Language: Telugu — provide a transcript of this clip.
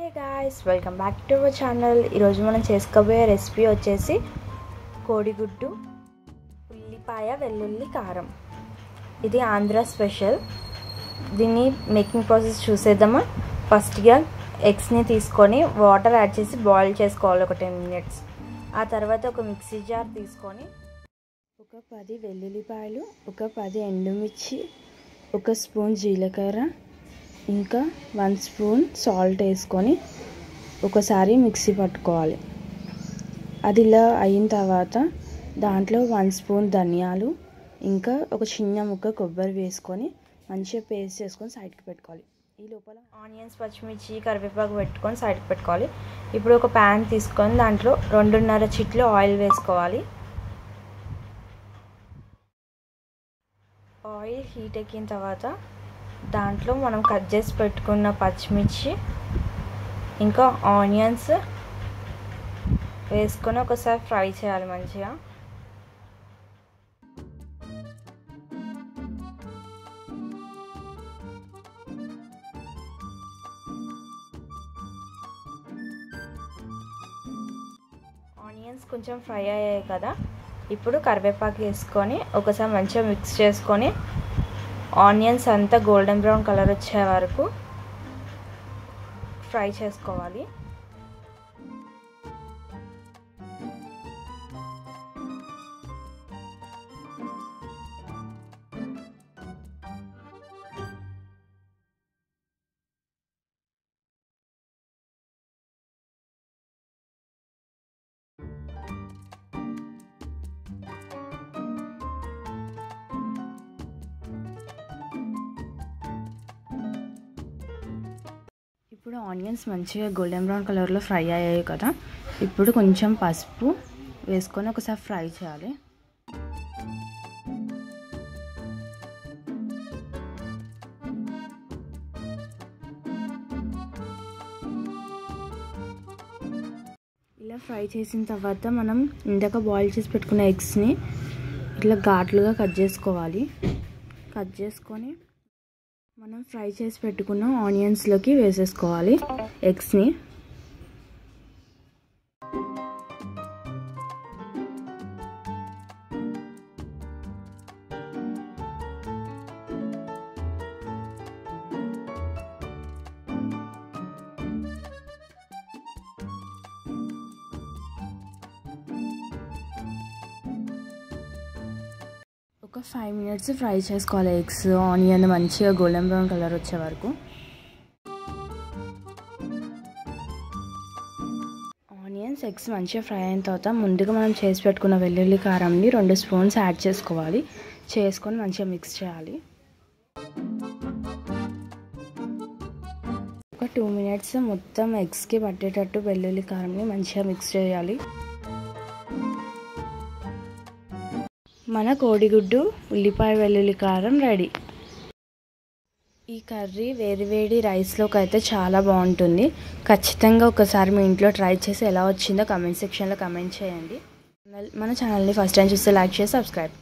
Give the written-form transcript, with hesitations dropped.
Hey guys, welcome back to our channel. ఈరోజు మనం చేసుకోబోయే రెసిపీ వచ్చేసి కోడిగుడ్డు ఉల్లిపాయ వెల్లుల్లి కారం. ఇది ఆంధ్ర స్పెషల్. దీన్ని మేకింగ్ ప్రాసెస్ చూసేద్దామా. ఫస్ట్గా ఎగ్స్ని తీసుకొని వాటర్ యాడ్ చేసి బాయిల్ చేసుకోవాలి ఒక 10 minutes. ఆ తర్వాత ఒక మిక్సీ జార్ తీసుకొని ఒక 10 వెల్లుల్లిపాయలు, ఒక 10 ఎండుమిర్చి, ఒక స్పూన్ జీలకర్ర, ఇంకా 1 స్పూన్ సాల్ట్ వేసుకొని ఒకసారి మిక్సీ పట్టుకోవాలి. అది ఇలా అయిన తర్వాత దాంట్లో 1 స్పూన్ ధనియాలు, ఇంకా ఒక చిన్న ముక్క కొబ్బరి వేసుకొని మంచిగా పేస్ట్ చేసుకొని సైడ్కి పెట్టుకోవాలి. ఈ లోపల ఆనియన్స్, పచ్చిమిర్చి, కరివేపాకు పెట్టుకొని సైడ్కి పెట్టుకోవాలి. ఇప్పుడు ఒక ప్యాన్ తీసుకొని దాంట్లో 2.5 చిట్లు ఆయిల్ వేసుకోవాలి. ఆయిల్ హీట్ ఎక్కిన తర్వాత దాంట్లో మనం కట్ చేసి పెట్టుకున్న పచ్చిమిర్చి ఇంకా ఆనియన్స్ వేసుకొని ఒకసారి ఫ్రై చేయాలి మంచిగా. ఆనియన్స్ కొంచెం ఫ్రై అయ్యాయి కదా, ఇప్పుడు కరివేపాకు వేసుకొని ఒకసారి మంచిగా మిక్స్ చేసుకొని ఆనియన్స్ అంతా గోల్డెన్ బ్రౌన్ కలర్ వచ్చే వరకు ఫ్రై చేసుకోవాలి. ఇప్పుడు ఆనియన్స్ మంచిగా గోల్డెన్ బ్రౌన్ కలర్లో ఫ్రై అయ్యాయి కదా, ఇప్పుడు కొంచెం పసుపు వేసుకొని ఒకసారి ఫ్రై చేయాలి. ఇలా ఫ్రై చేసిన తర్వాత మనం ఇందాక బాయిల్ చేసి పెట్టుకున్న ఎగ్స్ని ఇట్లా ఘాట్లుగా కట్ చేసుకోవాలి. కట్ చేసుకొని మనం ఫ్రై చేసి పెట్టుకున్న ఆనియన్స్లోకి వేసేసుకోవాలి ఎగ్స్ని. ఒక 5 minutes ఫ్రై చేసుకోవాలి ఎగ్స్, ఆనియన్ మంచిగా గోల్డెన్ బ్రౌన్ కలర్ వచ్చే వరకు. ఆనియన్స్, ఎగ్స్ మంచిగా ఫ్రై అయిన తర్వాత ముందుగా మనం చేసి పెట్టుకున్న వెల్లుల్లి కారంని 2 స్పూన్స్ యాడ్ చేసుకోవాలి. చేసుకొని మంచిగా మిక్స్ చేయాలి. ఒక 2 minutes మొత్తం ఎగ్స్కి పట్టేటట్టు వెల్లుల్లి కారంని మంచిగా మిక్స్ చేయాలి. మన కోడిగుడ్డు ఉల్లిపాయ వెల్లుల్లి కారం రెడీ. ఈ కర్రీ వేడి వేడి రైస్లోకి అయితే చాలా బాగుంటుంది. ఖచ్చితంగా ఒకసారి మీ ఇంట్లో ట్రై చేసి ఎలా వచ్చిందో కమెంట్ సెక్షన్లో కమెంట్ చేయండి. మన ఛానల్ని ఫస్ట్ టైం చూస్తే లైక్ చేసి సబ్స్క్రైబ్.